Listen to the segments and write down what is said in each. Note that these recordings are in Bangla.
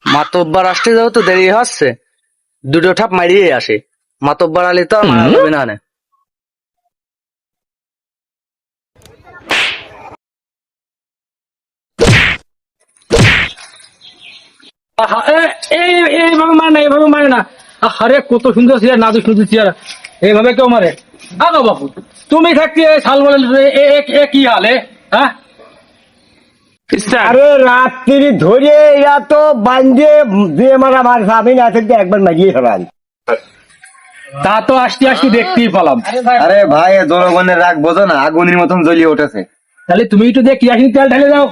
মাতব্বার আসতে যাও তো দেরি হচ্ছে, দুটো ঠাপ মারিয়ে আসে। মাতব্বার আলি তো আর মারা যাবে না নে। এইভাবে মানে না, এইভাবে মানে না। আরে কত সুন্দর চেয়ার, নাদু সুন্দর চেয়ার, এইভাবে কেউ মারে? আগো বাপু, তুমি থাকতে শাল বলেন কি হালে? হ্যাঁ, আরে রাত্রি ধরে এরা তো বান্ধে দিয়ে মারা মারছে, আমি না থাকতে একবার মারিয়ে ফেলান। তা তো আসতে আসতে দেখতেই পেলাম। আরে ভাই জনগণের রাগ বোঝো না, আগুনের মতন জ্বলিয়ে উঠেছে। তাহলে তুমি একটু দিয়ে কিরাসিন তেল ঢেলে দাও।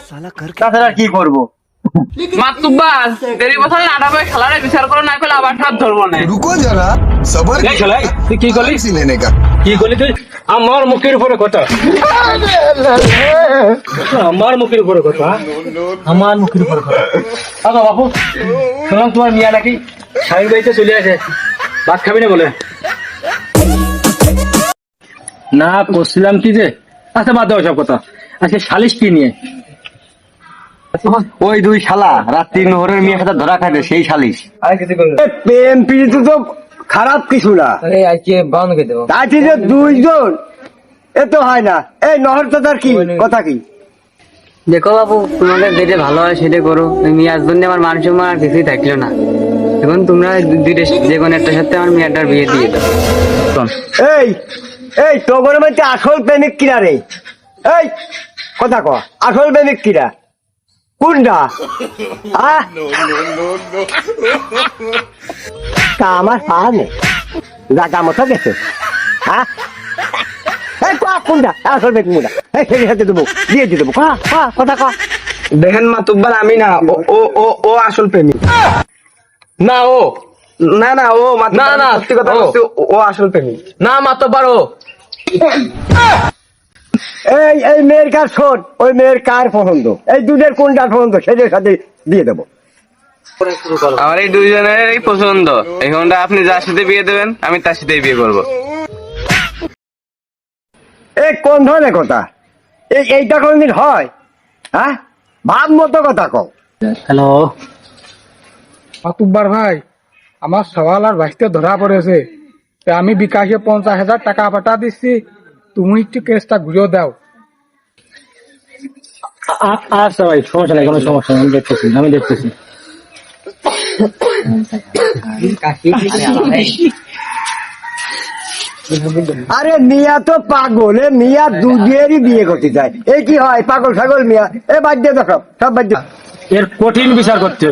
তাছাড়া কি করবো? মাতুব্বার দেরি বছর নাটাবে খেলারে বিচার করে না পেলে আবার ঠাপ ধরবো না। रुको जरा सबर এই খেলাই তুই কি করলি? टैक्सी लेने का কি করলি তুই? আমার মুখের উপরে কথা, আমার মুখের উপরে কথা, আমার মুখের উপরে কথা। আগো বাপু, শুনলাম তোমার মিয়া নাকি স্বামীর বাড়িতে চলে আসে, ভাত খাবি না বলে। না করছিলাম কি যে, আচ্ছা বাদ দাও সব কথা। আচ্ছা সালিশ কি নিয়ে? ওই দুই শালা রাত্রি নহরের মেয়ে সাথে ধরা খাইছে, সেই সালিশ। প্রেম প্রীতি তো খারাপ কিছু না, তাই যে দুইজন এ তো হয় না। এই নহর তো তার কি কথা কি? দেখো বাবু, তোমাদের যেটা ভালো হয় সেটা করো। মিয়ার জন্য আমার মান সম্মান আর কিছুই থাকলো না। এখন তোমরা দুইটা যে কোনো একটা সাথে আমার মেয়েটার বিয়ে দিয়ে দাও। এই এই তোর মধ্যে আসল প্রেমিক কিনা রে? এই কথা ক, আসল প্রেমিক কিনা কোনটা? তা আমার পাহাড়ে জাগা মতো গেছে। হ্যাঁ কোনটা আসল প্রেমিক? কোনটা? এই ছেলের সাথে দেবো, দিয়ে দিয়ে দেবো। কথা ক। দেখেন মাতুব্বার, আমি না, ও ও ও ও আসল প্রেমিক না। ও না না, ও না না, সত্যি কথা বলছি, ও আসল প্রেমিক না। মাতুব্বার ও এই এই মেয়ের কার শোন, ওই মেয়ের কার পছন্দ, এই দুধের কোনটার পছন্দ সেটার সাথে দিয়ে দেবো। আমার এই দুইজনেরই পছন্দ। এখন আপনি যার সাথে বিয়ে দেবেন আমি তার সাথেই বিয়ে করবো। এই কোন ধরনের কথা? এইটা কোনদিন হয়? হ্যাঁ, ভাব মতো কথা কও। হ্যালো, মাতুব্বার ভাই, আমার সওয়াল আর ভাইতে ধরা পড়েছে। তা আমি বিকাশে 50,000 টাকা পাঠা দিচ্ছি, তুমি একটু কেসটা ঘুরিয়ে দাও। আচ্ছা ভাই, সমস্যা নাই, কোনো সমস্যা নেই, আমি দেখতেছি। আরে মিয়া তো পাগল, মিয়া দুধেরই বিয়ে করতে চায়। এই কি হয় পাগল ছাগল মিয়া? এ বাদ দিয়ে দেখো, সব বাদ দিয়ে। এর কঠিন বিচার করতে হবে।